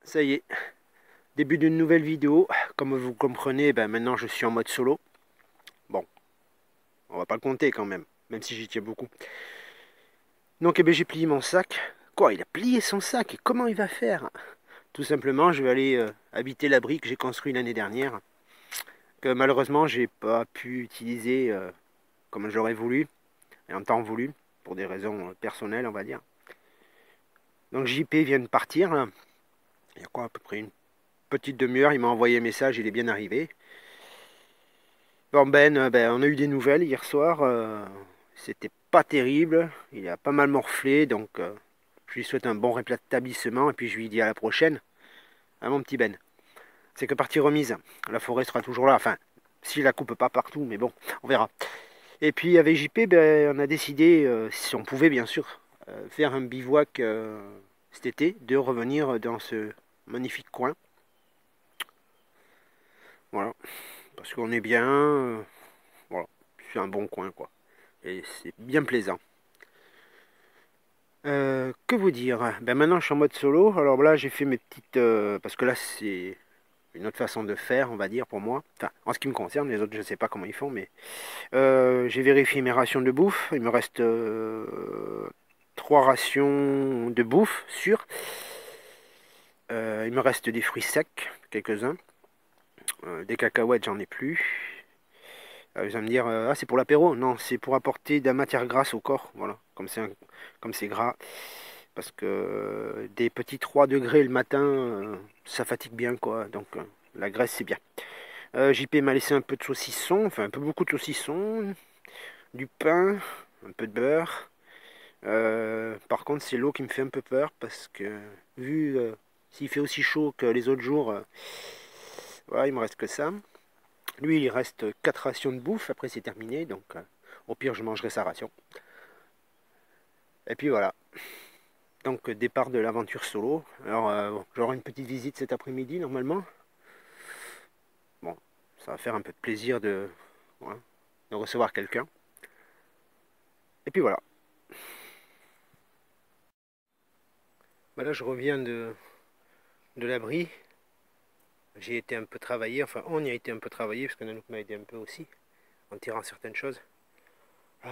Ça y est, début d'une nouvelle vidéo. Comme vous comprenez, maintenant je suis en mode solo. Bon, on va pas le compter quand même, même si j'y tiens beaucoup. Donc j'ai plié mon sac. Quoi, il a plié son sac? Et comment il va faire? Tout simplement, je vais aller habiter l'abri que j'ai construit l'année dernière, que malheureusement j'ai pas pu utiliser comme j'aurais voulu, et en temps voulu, pour des raisons personnelles, on va dire. Donc JP vient de partir, là. Il y a quoi, à peu près une petite demi-heure, il m'a envoyé un message, il est bien arrivé. Bon on a eu des nouvelles hier soir. C'était pas terrible. Il a pas mal morflé, donc je lui souhaite un bon rétablissement et puis je lui dis à la prochaine. À mon petit Ben. C'est que partie remise. La forêt sera toujours là. Enfin, si la coupe pas partout, mais bon, on verra. Et puis avec JP, on a décidé, si on pouvait bien sûr, faire un bivouac cet été, de revenir dans ce magnifique coin. Voilà, parce qu'on est bien. Voilà, c'est un bon coin quoi. Et c'est bien plaisant. Que vous dire? Maintenant je suis en mode solo. Alors là j'ai fait mes petites. Parce que là c'est une autre façon de faire, on va dire, pour moi. Enfin, en ce qui me concerne, les autres je sais pas comment ils font, mais j'ai vérifié mes rations de bouffe. Il me reste 3 rations de bouffe sûres. Il me reste des fruits secs, quelques-uns. Des cacahuètes, j'en ai plus. Vous allez me dire, ah c'est pour l'apéro? Non, c'est pour apporter de la matière grasse au corps. Voilà, comme c'est gras. Parce que des petits 3 degrés le matin, ça fatigue bien quoi. Donc la graisse c'est bien. JP m'a laissé un peu de saucisson, enfin un peu beaucoup de saucisson, du pain, un peu de beurre. Par contre c'est l'eau qui me fait un peu peur parce que vu s'il fait aussi chaud que les autres jours, voilà, il me reste que ça. Lui il reste 4 rations de bouffe, après c'est terminé, donc au pire je mangerai sa ration. Et puis voilà. Donc départ de l'aventure solo. Alors j'aurai une petite visite cet après-midi normalement. Bon, ça va faire un peu de plaisir voilà, de recevoir quelqu'un. Et puis voilà. Là je reviens de l'abri. J'ai été un peu travaillé, enfin on y a été un peu travaillé parce que Nanook m'a aidé un peu aussi en tirant certaines choses.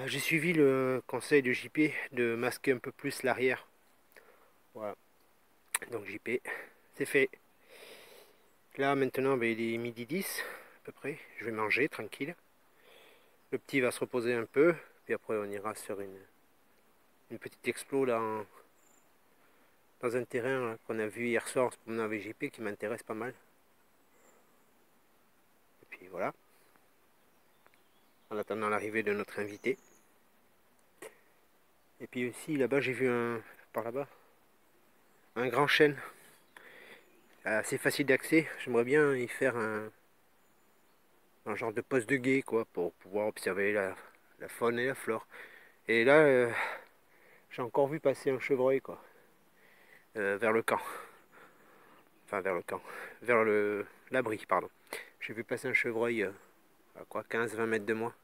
J'ai suivi le conseil de JP de masquer un peu plus l'arrière. Voilà. Donc JP, c'est fait. Là maintenant il est midi 10 à peu près. Je vais manger tranquille. Le petit va se reposer un peu. Puis après on ira sur une petite explo là dans un terrain qu'on a vu hier soir en se promenant avec JP qui m'intéresse pas mal. Et puis voilà. En attendant l'arrivée de notre invité. Et puis aussi là-bas j'ai vu par là-bas un grand chêne assez facile d'accès. J'aimerais bien y faire un genre de poste de guet quoi pour pouvoir observer la faune et la flore. Et là j'ai encore vu passer un chevreuil quoi vers le camp. Enfin vers le camp. Vers l'abri pardon. J'ai vu passer un chevreuil à quoi 15-20 mètres de moi.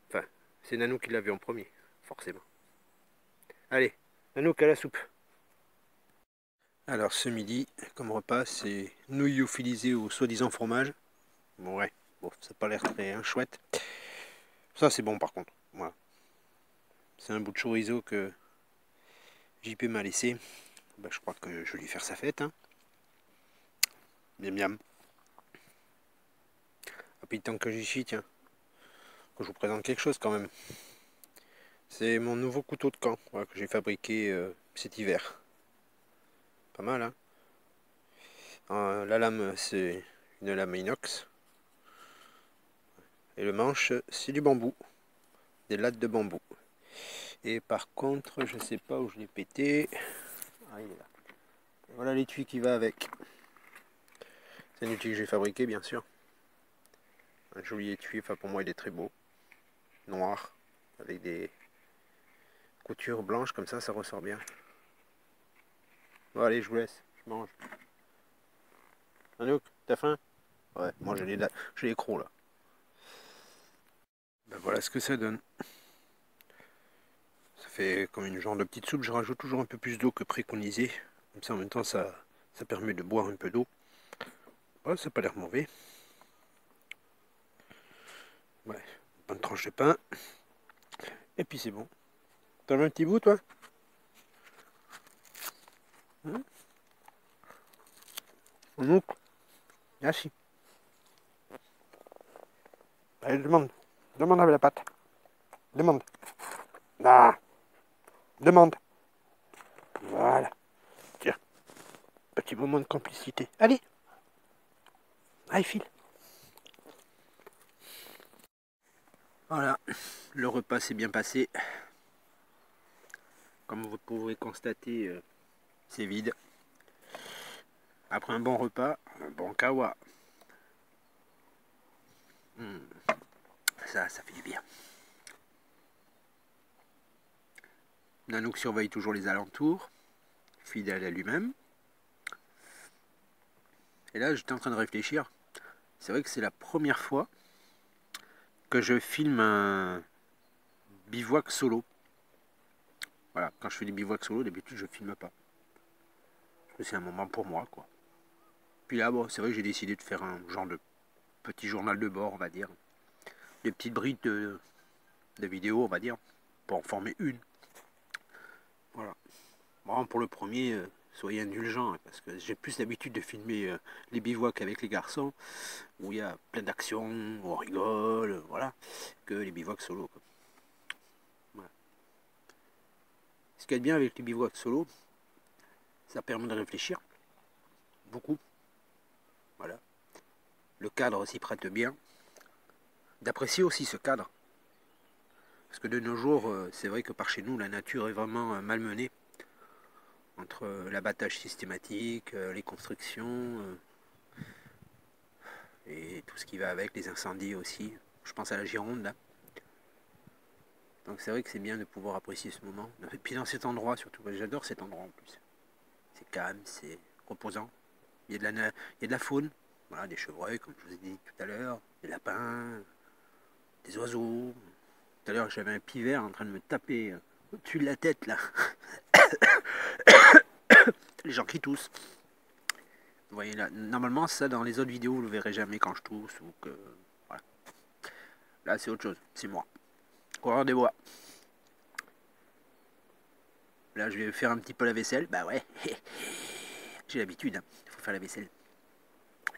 Enfin, c'est Nanou qui l'a vu en premier, forcément. Allez, Nanouk à la soupe. Alors ce midi, comme repas, c'est nouilles lyophilisées au soi-disant fromage. Bon ouais, bon, ça n'a pas l'air très chouette. Ça c'est bon par contre. Voilà. C'est un bout de chorizo que JP m'a laissé. Je crois que je vais lui faire sa fête. Hein. Miam miam. Et puis tant que j'y suis, tiens, que je vous présente quelque chose quand même. C'est mon nouveau couteau de camp voilà, que j'ai fabriqué cet hiver. Pas mal, hein. La lame, c'est une lame inox. Et le manche, c'est du bambou. Des lattes de bambou. Et par contre, je sais pas où je l'ai pété. Ah, il est là. Et voilà l'étui qui va avec. C'est un outil que j'ai fabriqué, bien sûr. Un joli étui, enfin pour moi il est très beau. Noir, avec des coutures blanches, comme ça ressort bien. Bon allez, je vous laisse, je mange. Anouk, t'as faim? Ouais, moi j'ai les crocs là. Voilà ce que ça donne. Ça fait comme une genre de petite soupe, je rajoute toujours un peu plus d'eau que préconisé. Comme ça en même temps ça Ça permet de boire un peu d'eau. Ouais, ça n'a pas l'air mauvais. Ouais, bonne tranche de pain. Et puis c'est bon. T'en veux un petit bout, toi? Donc, merci. Allez, demande. Demande avec la pâte. Demande. Ah, demande. Voilà. Tiens, petit moment de complicité. Allez. Allez, file. Voilà, le repas s'est bien passé. Comme vous pouvez constater, c'est vide. Après un bon repas, un bon kawa. Ça fait du bien. Nanook surveille toujours les alentours, fidèle à lui-même. Et là, j'étais en train de réfléchir. C'est vrai que c'est la première fois que je filme un bivouac solo. Voilà, quand je fais des bivouacs solo, d'habitude je filme pas. C'est un moment pour moi, quoi. Puis là, bon, c'est vrai que j'ai décidé de faire un genre de petit journal de bord, on va dire. Des petites brides de vidéos, on va dire, pour en former une. Voilà. Bon, pour le premier, soyez indulgents, hein, parce que j'ai plus l'habitude de filmer les bivouacs avec les garçons, où il y a plein d'actions, on rigole, voilà, que les bivouacs solo, quoi. Voilà. Ce qui est bien avec les bivouacs solo, ça permet de réfléchir beaucoup. Voilà. Le cadre s'y prête bien. D'apprécier aussi ce cadre. Parce que de nos jours, c'est vrai que par chez nous, la nature est vraiment malmenée. Entre l'abattage systématique, les constructions, et tout ce qui va avec, les incendies aussi. Je pense à la Gironde, là. Donc c'est vrai que c'est bien de pouvoir apprécier ce moment. Et puis dans cet endroit, surtout, j'adore cet endroit en plus. C'est calme, c'est reposant. Il y a de la faune, voilà, des chevreuils, comme je vous ai dit tout à l'heure, des lapins, des oiseaux. Tout à l'heure, j'avais un pivert en train de me taper au-dessus de la tête, là. Les gens crient tous. Vous voyez là, normalement, ça, dans les autres vidéos, vous le verrez jamais quand je tousse ou que... Voilà. Là, c'est autre chose, c'est moi. Coureur des bois. Là, je vais faire un petit peu la vaisselle. Bah ouais, j'ai l'habitude, hein. Il faut faire la vaisselle.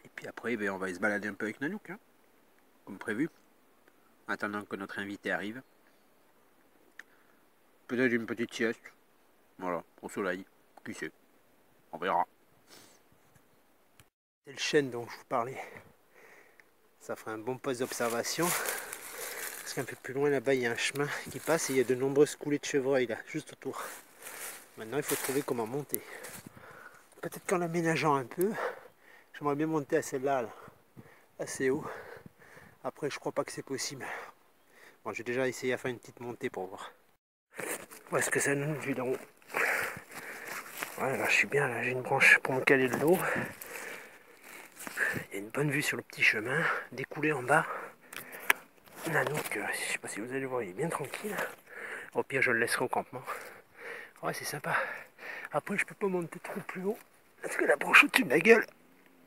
Et puis après, ben, on va se balader un peu avec Nanook, hein, comme prévu, en attendant que notre invité arrive. Peut-être une petite sieste, voilà, au soleil, qui sait, on verra. C'est le chêne dont je vous parlais. Ça ferait un bon poste d'observation. Parce qu'un peu plus loin là-bas, il y a un chemin qui passe et il y a de nombreuses coulées de chevreuil là, juste autour. Maintenant, il faut trouver comment monter. Peut-être qu'en l'aménageant un peu, j'aimerais bien monter à celle-là, là, assez haut. Après, je crois pas que c'est possible. Bon, j'ai déjà essayé à faire une petite montée pour voir. Où est-ce que ça nous vue d'en haut? Voilà, je suis bien là, j'ai une branche pour me caler de l'eau. Il y a une bonne vue sur le petit chemin, des coulées en bas. Nanook, je sais pas si vous allez le voir, il est bien tranquille. Au pire, je le laisserai au campement. Ouais, c'est sympa. Après, je peux pas monter trop plus haut. Parce que la branche au-dessus de la gueule,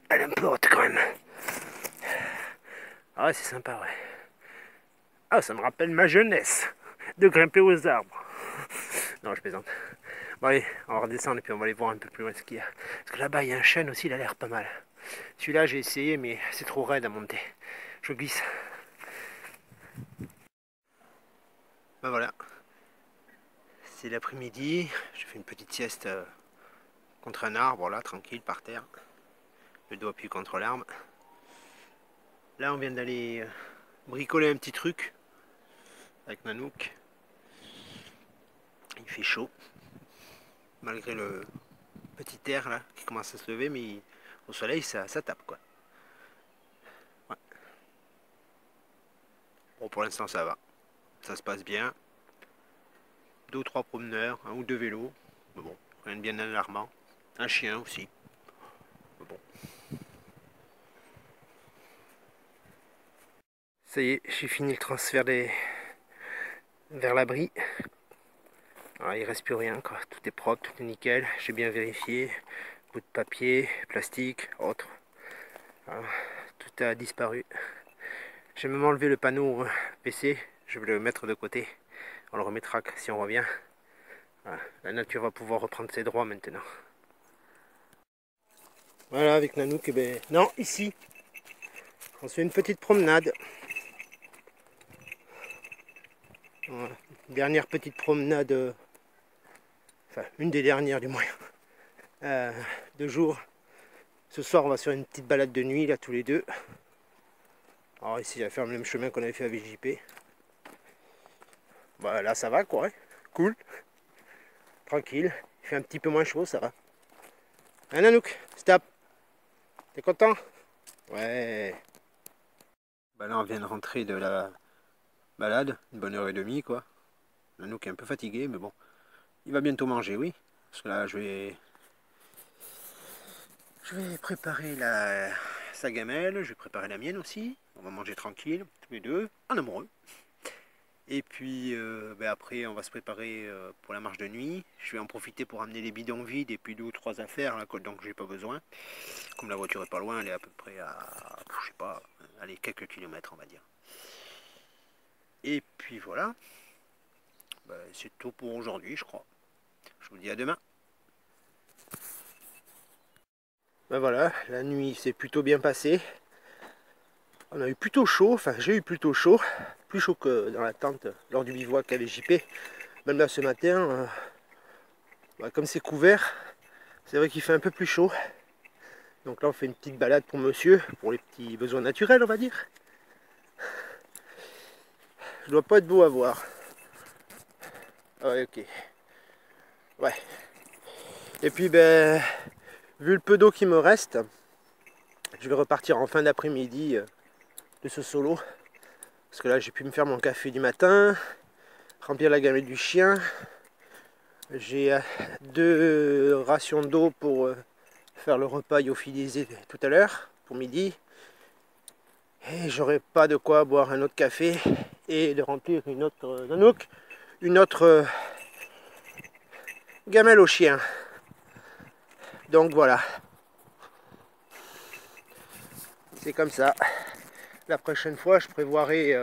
elle est un peu haute quand même. Ah ouais, c'est sympa, ouais. Ah, ça me rappelle ma jeunesse, de grimper aux arbres. Non, je plaisante. Bon allez, on va redescendre et puis on va aller voir un peu plus loin ce qu'il y a. Parce que là-bas, il y a un chêne aussi, il a l'air pas mal. Celui-là, j'ai essayé, mais c'est trop raide à monter. Je glisse. Ben voilà. C'est l'après-midi. Je fais une petite sieste contre un arbre, là, tranquille, par terre. Le dos appuyé contre l'arbre. Là, on vient d'aller bricoler un petit truc avec Nanook. Il fait chaud. Malgré le petit air là qui commence à se lever, mais au soleil, ça tape, quoi. Ouais. Bon, pour l'instant, ça va. Ça se passe bien. 2 ou 3 promeneurs, 1 ou 2 vélos. Mais bon, rien de bien alarmant. Un chien aussi. Mais bon. Ça y est, j'ai fini le transfert vers l'abri. Alors, il reste plus rien, quoi. Tout est propre, tout est nickel. J'ai bien vérifié. beaucoup de papier, plastique, autres. Voilà. Tout a disparu. J'ai même enlevé le panneau PC, je vais le mettre de côté. On le remettra si on revient. Voilà. La nature va pouvoir reprendre ses droits maintenant. Voilà, avec Nanook, non, ici. On se fait une petite promenade. Voilà. Dernière petite promenade, enfin une des dernières du moins, de jour. Ce soir, on va se faire une petite balade de nuit, là, tous les deux. Alors ici, on va faire le même chemin qu'on avait fait à VJP. Bah, là, ça va, quoi. Hein. Cool. Tranquille. Il fait un petit peu moins chaud, ça va. Hein, Nanook, stop. T'es content? Ouais. Bah là, on vient de rentrer de la balade. Une bonne heure et demie, quoi. Nanook est un peu fatigué, mais bon. Il va bientôt manger, oui. Parce que là, je vais préparer sa gamelle, je vais préparer la mienne aussi. On va manger tranquille, tous les deux, en amoureux. Et puis après, on va se préparer pour la marche de nuit. Je vais en profiter pour amener les bidons vides et puis 2 ou 3 affaires, là, donc j'ai pas besoin. Comme la voiture est pas loin, elle est à peu près à, je sais pas, allez, quelques kilomètres, on va dire. Et puis voilà. C'est tout pour aujourd'hui, je crois. Je vous dis à demain. Ben voilà, la nuit s'est plutôt bien passée. On a eu plutôt chaud, enfin j'ai eu plutôt chaud, plus chaud que dans la tente lors du bivouac à VJP. Même là ce matin, comme c'est couvert, c'est vrai qu'il fait un peu plus chaud. Donc là on fait une petite balade pour monsieur, pour les petits besoins naturels on va dire. Je dois pas être beau à voir. Ah ouais, ok. Ouais. Et puis vu le peu d'eau qui me reste, je vais repartir en fin d'après-midi de ce solo. Parce que là j'ai pu me faire mon café du matin, remplir la gamelle du chien. J'ai 2 rations d'eau pour faire le repas lyophilisé tout à l'heure, pour midi. Et j'aurai pas de quoi boire un autre café et de remplir une autre Nanook, une autre gamelle au chien. Donc voilà. C'est comme ça. La prochaine fois, je prévoirai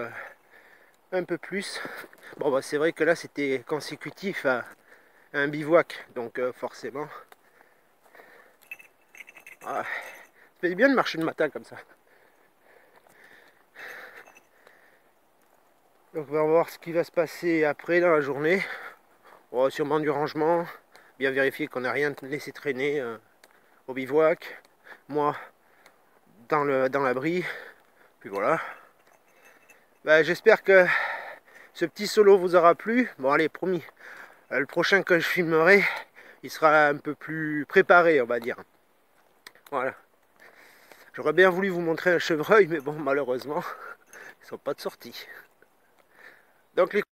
un peu plus. Bon, c'est vrai que là, c'était consécutif à un bivouac. Donc forcément. Ça fait bien de marcher le matin comme ça. Donc on va voir ce qui va se passer après dans la journée. On va sûrement du rangement, bien vérifier qu'on n'a rien laissé traîner au bivouac. Moi, dans l'abri. Puis voilà. J'espère que ce petit solo vous aura plu. Bon allez, promis. Le prochain que je filmerai, il sera un peu plus préparé, on va dire. Voilà. J'aurais bien voulu vous montrer un chevreuil, mais bon, malheureusement, ils sont pas de sortie. Donc les